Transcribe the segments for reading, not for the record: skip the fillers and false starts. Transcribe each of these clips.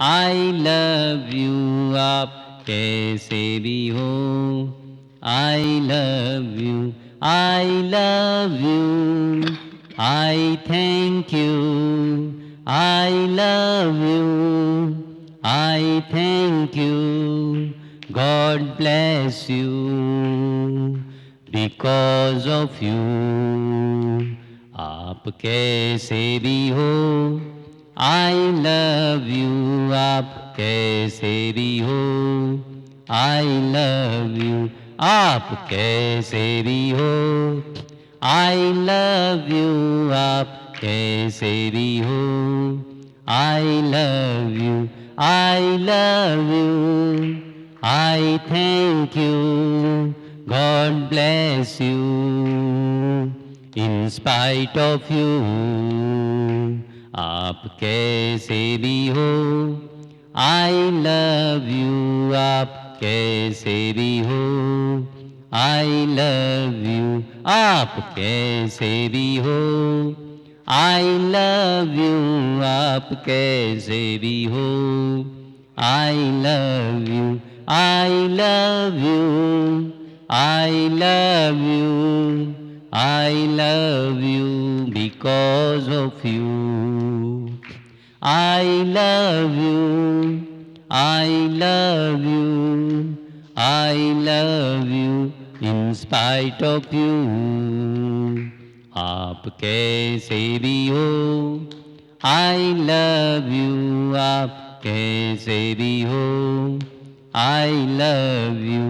I love you आप कैसे भी हो, I love you, I love you, I thank you, I love you, I thank you, God bless you because of you. आप कैसे भी हो, आई लव यू आप कैसे भी हो, आई लव यू आप कैसे भी हो, आई लव यू आप कैसे भी हो, I love you, I love you, I thank you, God bless you in spite of you। आप कैसे भी हो, I love you आप कैसे भी हो, I love you आप कैसे भी हो, I love you आप कैसे भी हो, I love you, I love you, I love you, I love you because of you। I love you, I love you, I love you in spite of you। आप कैसे भी हो, I love you आप कैसे भी हो, I love you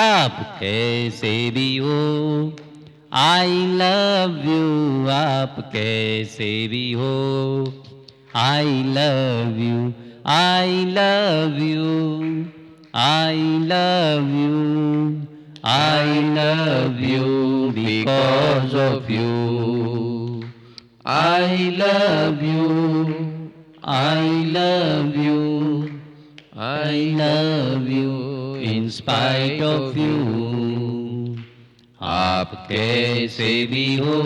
आप कैसे भी हो, I love you आप कैसे भी हो, I love you, I love you, I love you, I love you because of you। I love you, I love you, I love you in spite of you। आप कैसे भी हो,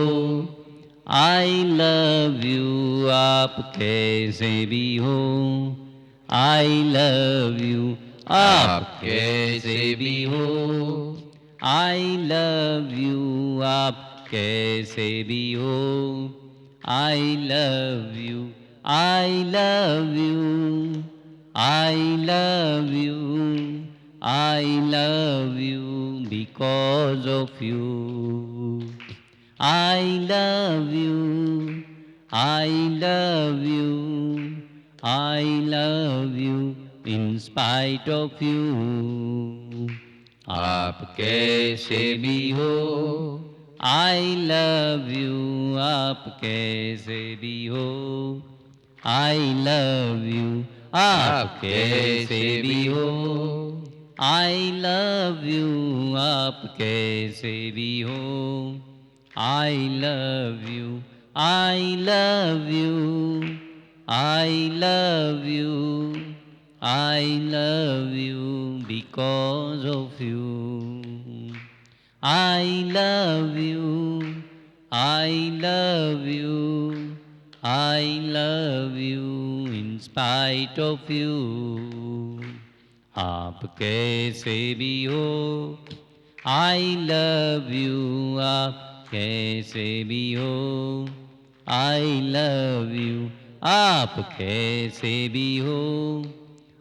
I love you आप कैसे भी हो, I love you आप कैसे भी हो, I love you आप कैसे भी हो, I love you, I love you, I love you, I love you because of you। I love you, I love you, I love you in spite of you। आप कैसे भी हो, I love you आप कैसे भी हो, I love you आप कैसे भी हो, I love you आप कैसे भी हो, I love you, I love you, I love you, I love you because of you। I love you, I love you, I love you in spite of you। आप कैसे भी हो, I love you आप कैसे भी हो, I love you आप कैसे भी हो,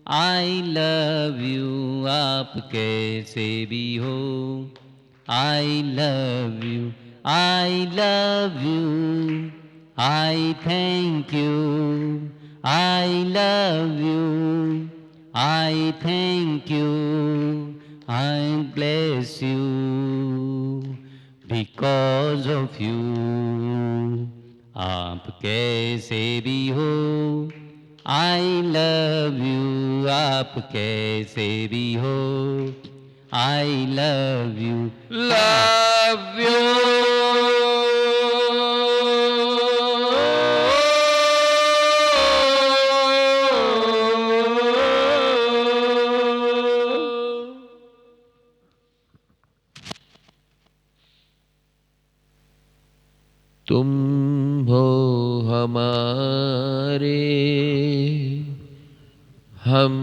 I love you आप कैसे भी हो, I love you, I love you, I thank you, I love you, I thank you, I bless you because of you। आप कैसे भी हो, I love you आप कैसे भी हो, I love you, love you। तुम हो हमारे हम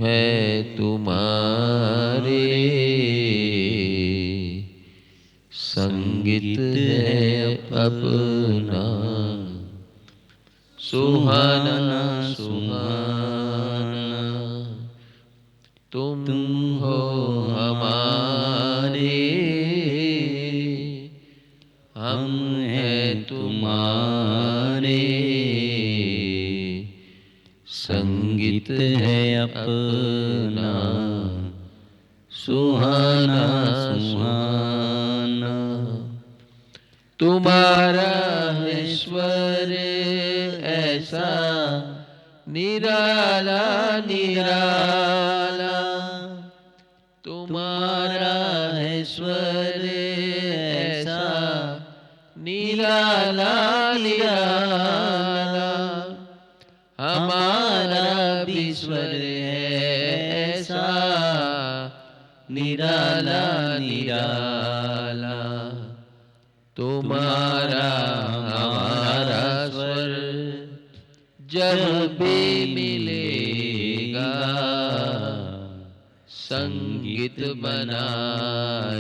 हैं तुम्हारे, संगीत है अपना, सुहाना सुहाना। तुम हो हमारे, हम हैं तुम्हारे, संगीत है अपना, सुहाना सुहाना। तुम्हारा है स्वर ऐसा निराला निराला, तुम्हारा है स्वर ऐसा निराला निराला। हमारा भी स्वर है ऐसा निराला निराला। तुम्हारा हमारा स्वर जब भी मिलेगा, संगीत बनाएंगे,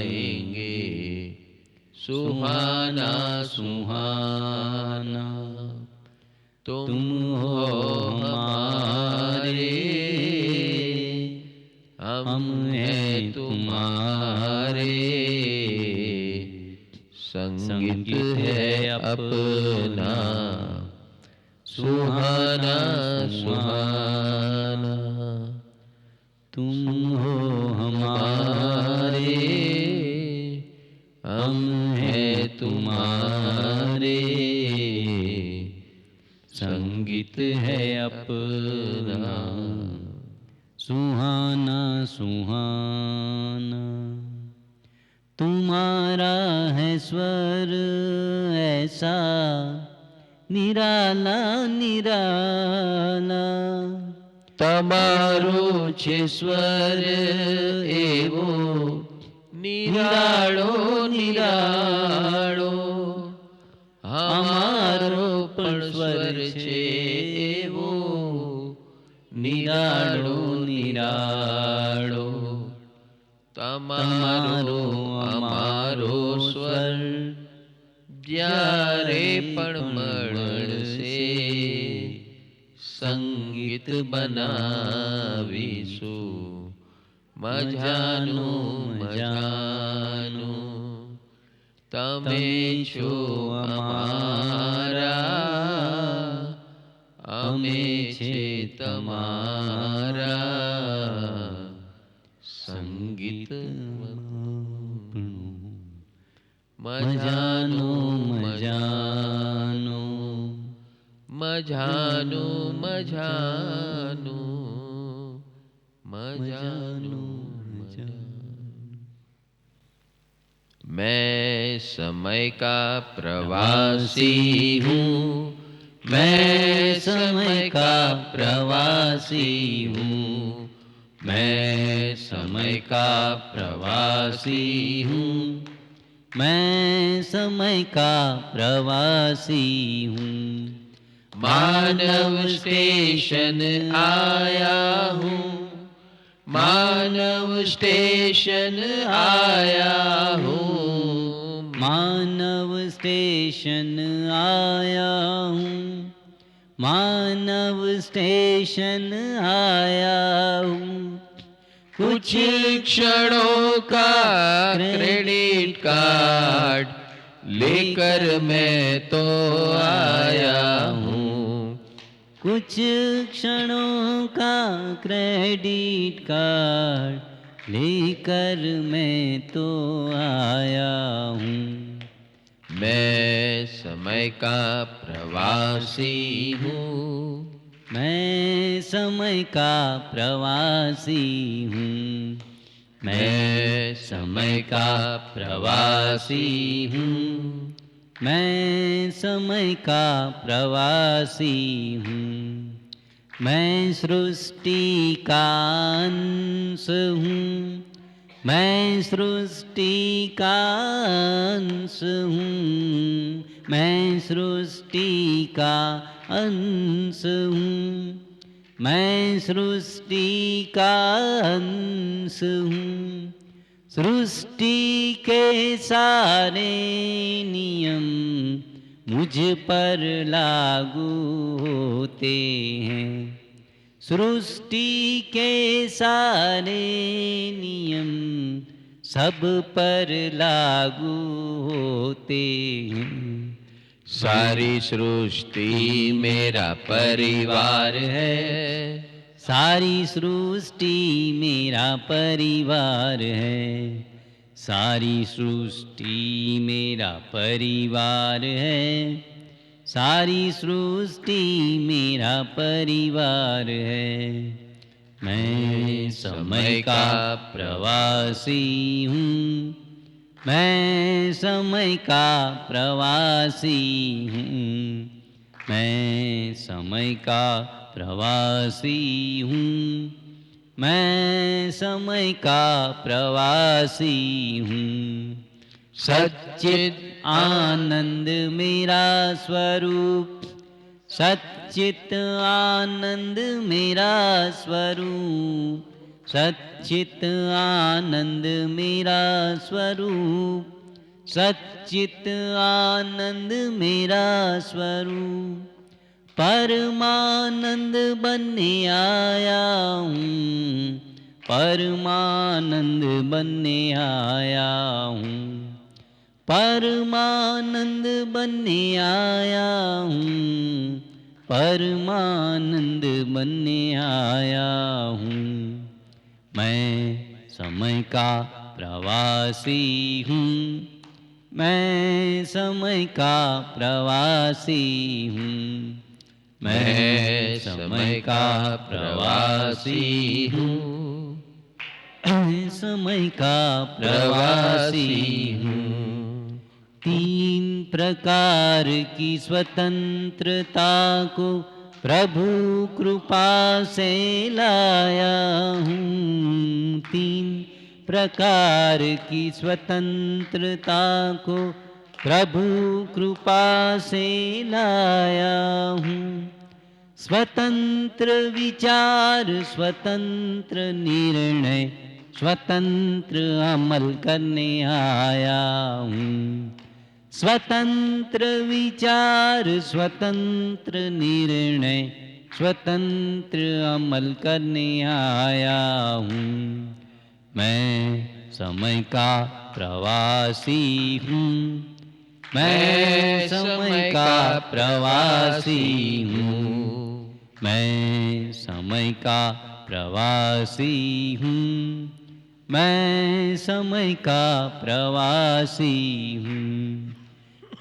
सुहाना सुहाना। तुम हो हमारे, हम हैं तुम्हारे, संगीत है अपना, सुहाना सुहाना। तुम हो हमारे, हम हैं तुम्हारे, संगीत है अपना, सुहाना सुहाना। तुम्हारा है स्वर ऐसा निराला निराला, તમારો છે સ્વર એવો નિરાળો નિરાળો, અમારો પણ સ્વર છે એવો નિરાળો નિરાળો. તમારો અમારો સ્વર જ્યારે પણ મળશે, સંગીત બનાવીશું મજાનું મજાનું. તમે છો અમારા, અમે છે તમારા, સંગીત મજાનું મજાનું મજાનું મજાનું મજાનું મજાનું. मैं समय का प्रवासी हूँ, मैं समय का प्रवासी हूँ, मैं समय का प्रवासी हूँ, मैं समय का प्रवासी हूँ। मानव स्टेशन आया हूँ, मानव स्टेशन आया हूँ, मानव स्टेशन आया हूँ, मानव स्टेशन आया हूँ। कुछ क्षणों का क्रेडिट कार्ड लेकर मैं तो आया हूँ, कुछ क्षणों का क्रेडिट कार्ड लेकर मैं तो आया हूँ। मैं समय का प्रवासी हूँ, मैं समय का प्रवासी हूँ, मैं समय का प्रवासी हूँ, मैं समय का प्रवासी हूँ। मैं सृष्टि का अंश हूँ, मैं सृष्टि का अंश हूँ, मैं सृष्टि का अंश हूँ। मैं सृष्टि का अंश हूँ। सृष्टि के सारे नियम मुझ पर लागू होते हैं। सृष्टि के सारे नियम सब पर लागू होते हैं। सारी सृष्टि मेरा परिवार है। सारी सृष्टि मेरा परिवार है। सारी सृष्टि मेरा परिवार है। सारी सृष्टि मेरा परिवार है। मैं समय का प्रवासी हूँ। मैं समय का प्रवासी हूँ। मैं समय का प्रवासी हूँ। मैं समय का प्रवासी हूँ। सच्चित आनंद मेरा स्वरूप। सच्चित आनंद मेरा स्वरूप। सच्चित आनंद मेरा स्वरूप। सच्चित आनंद मेरा स्वरूप। परमानंद बनने आया हूँ। परमानंद बनने आया हूँ। परमानंद बनने आया हूँ। परमानंद बनने आया हूँ। मैं समय का प्रवासी हूँ। मैं समय का प्रवासी हूँ। मैं समय का प्रवासी हूँ। मैं समय का प्रवासी हूँ। तीन प्रकार की स्वतंत्रता को प्रभु कृपा से लाया हूँ। तीन प्रकार की स्वतंत्रता को प्रभु कृपा से लाया हूँ। स्वतंत्र विचार, स्वतंत्र निर्णय, स्वतंत्र अमल करने आया हूँ। स्वतंत्र विचार, स्वतंत्र निर्णय, स्वतंत्र अमल करने आया हूँ। मैं समय का प्रवासी हूँ। मैं समय का प्रवासी हूँ। मैं समय का प्रवासी हूँ। मैं समय का प्रवासी हूँ।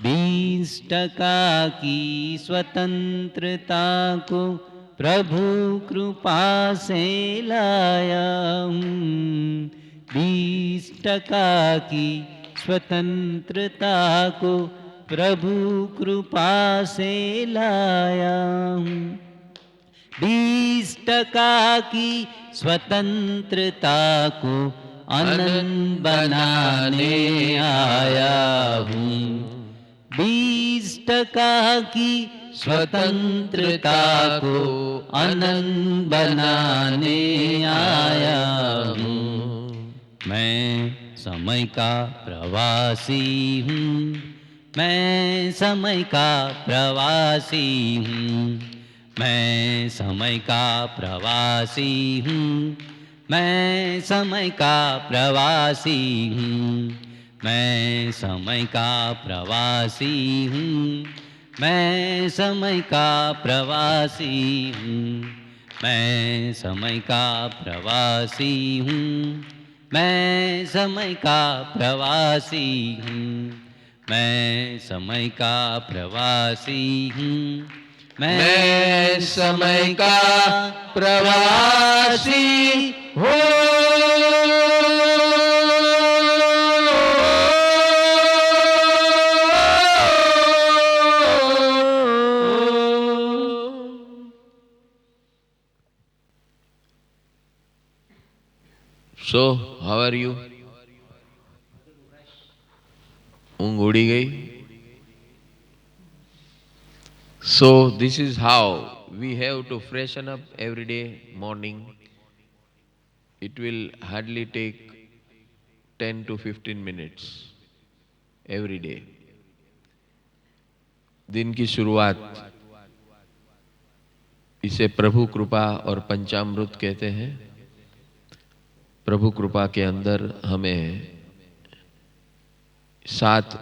20% की स्वतंत्रता को प्रभु कृपा से लाया हूँ। 20% की स्वतंत्रता को प्रभु कृपा से लाया हूँ। 20% की स्वतंत्रता को अनंत बनाने आया हूँ। 20% की स्वतंत्रता को अनंत बनाने आया हूँ। मैं समय का प्रवासी हूँ। मैं समय का प्रवासी हूँ। मैं समय का प्रवासी हूँ। मैं समय का प्रवासी हूँ। मैं समय का प्रवासी हूँ। मैं समय का प्रवासी हूँ। मैं समय का प्रवासी हूँ। मैं समय का प्रवासी हूँ। मैं समय का प्रवासी हूँ। मैं समय का प्रवासी हूँ। So, how are you? ऊँग उड़ी गई. So this is how we have to freshen up every day morning. It will hardly take 10 to 15 minutes every day. दिन की शुरुआत, इसे प्रभु कृपा और पंचामृत कहते हैं। प्रभु कृपा के अंदर हमें 7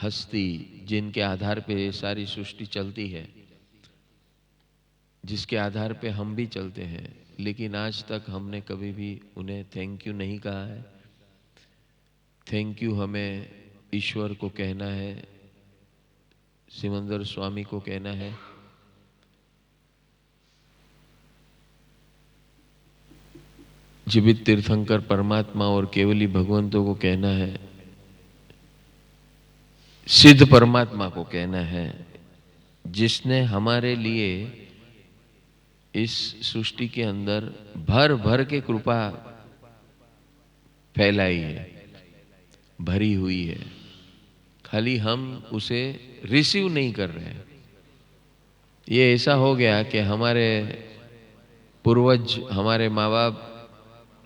हस्ती, जिनके आधार पे सारी सृष्टि चलती है, जिसके आधार पे हम भी चलते हैं, लेकिन आज तक हमने कभी भी उन्हें थैंक यू नहीं कहा है। थैंक यू हमें ईश्वर को कहना है, सिमंदर स्वामी को कहना है, जीवित तीर्थंकर परमात्मा और केवली भगवंतों को कहना है, सिद्ध परमात्मा को कहना है, जिसने हमारे लिए इस सृष्टि के अंदर भर भर के कृपा फैलाई है, भरी हुई है। खाली हम उसे रिसीव नहीं कर रहे हैं। ये ऐसा हो गया कि हमारे पूर्वज, हमारे माँ बाप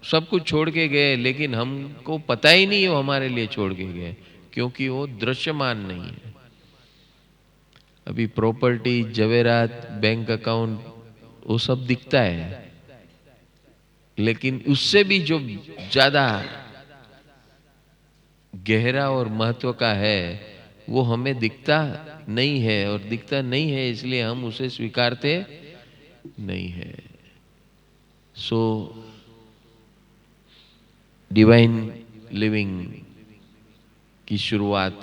सब कुछ छोड़ के गए, लेकिन हमको पता ही नहीं वो हमारे लिए छोड़ के गए, क्योंकि वो दृश्यमान नहीं है। अभी प्रॉपर्टी, जवेरात, बैंक अकाउंट, वो सब दिखता है, लेकिन उससे भी जो ज्यादा गहरा और महत्व का है वो हमें दिखता नहीं है, और दिखता नहीं है इसलिए हम उसे स्वीकारते नहीं है। सो डिवाइन लिविंग की शुरुआत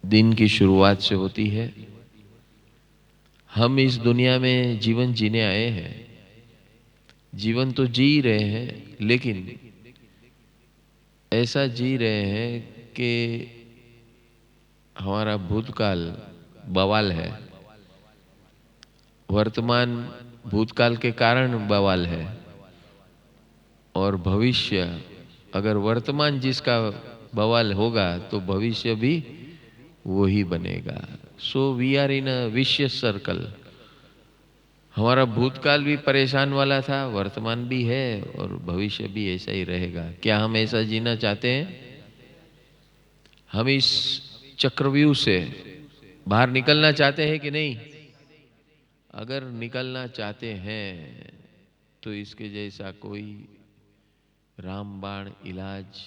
दिन की शुरुआत से होती है। हम इस दुनिया में जीवन जीने आए हैं, जीवन तो जी रहे हैं, लेकिन ऐसा जी रहे हैं कि हमारा भूतकाल बवाल है, वर्तमान भूतकाल के कारण बवाल है, और भविष्य, अगर वर्तमान जिसका बवाल होगा तो भविष्य भी वही बनेगा। So we are in a vicious circle. हमारा भूतकाल भी परेशान वाला था, वर्तमान भी है, और भविष्य भी ऐसा ही रहेगा। क्या हम ऐसा जीना चाहते हैं? हम इस चक्रव्यूह से बाहर निकलना चाहते हैं कि नहीं? अगर निकलना चाहते हैं तो इसके जैसा कोई रामबाण इलाज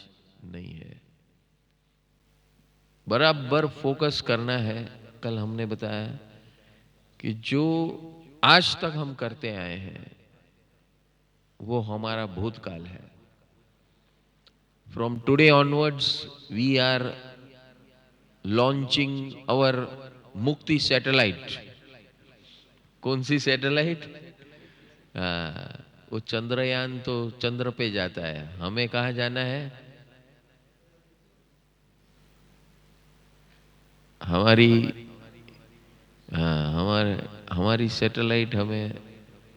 नहीं है। बराबर फोकस करना है। कल हमने बताया कि जो आज तक हम करते आए हैं वो हमारा भूतकाल है। From today onwards we are launching our Mukti satellite. कौन सी सैटेलाइट? वो चंद्रयान तो चंद्र पे जाता है, हमें कहाँ जाना है? हमारी सैटेलाइट हमें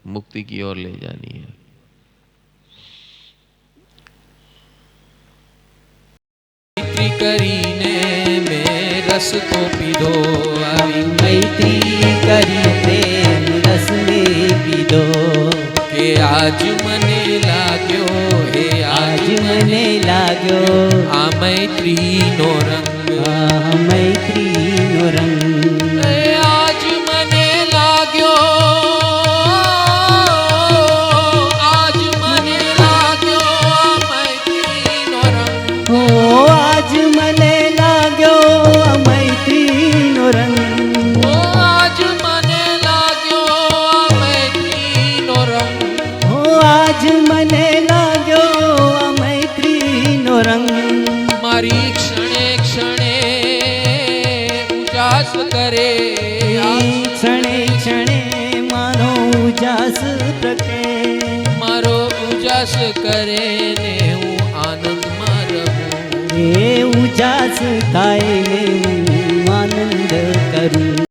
मुक्ति की ओर ले जानी है। मैत्री करीने में रस तो पीधो, આવી મૈત્રી કરી પ્રેમ રસ ને પીધો, કે આજ મને લાગ્યો, હે આજ મને લાગ્યો આ મૈત્રીનો રંગ, આ મૈત્રીનો રંગ, હે આજ મને લાગ્યો, આજ મને લાગ્યો આ મૈત્રીનો રંગ, ઓ આજ મને લાગ્યો આ મૈત્રીનો રંગ, ઓ આજ મને લાગ્યો આ મૈત્રીનો રંગ, ઓ આજ મને લાગ્યો આ મૈત્રીનો રંગ, મારી ક્ષણે ક્ષણે ઉજાસ કરે, ક્ષણે ક્ષણે મારો ઉજાસ પ્રકે, મારો ઉજાસ કરે ને હું આનંદમાં રહું, એ ઉજાસ થાય ને હું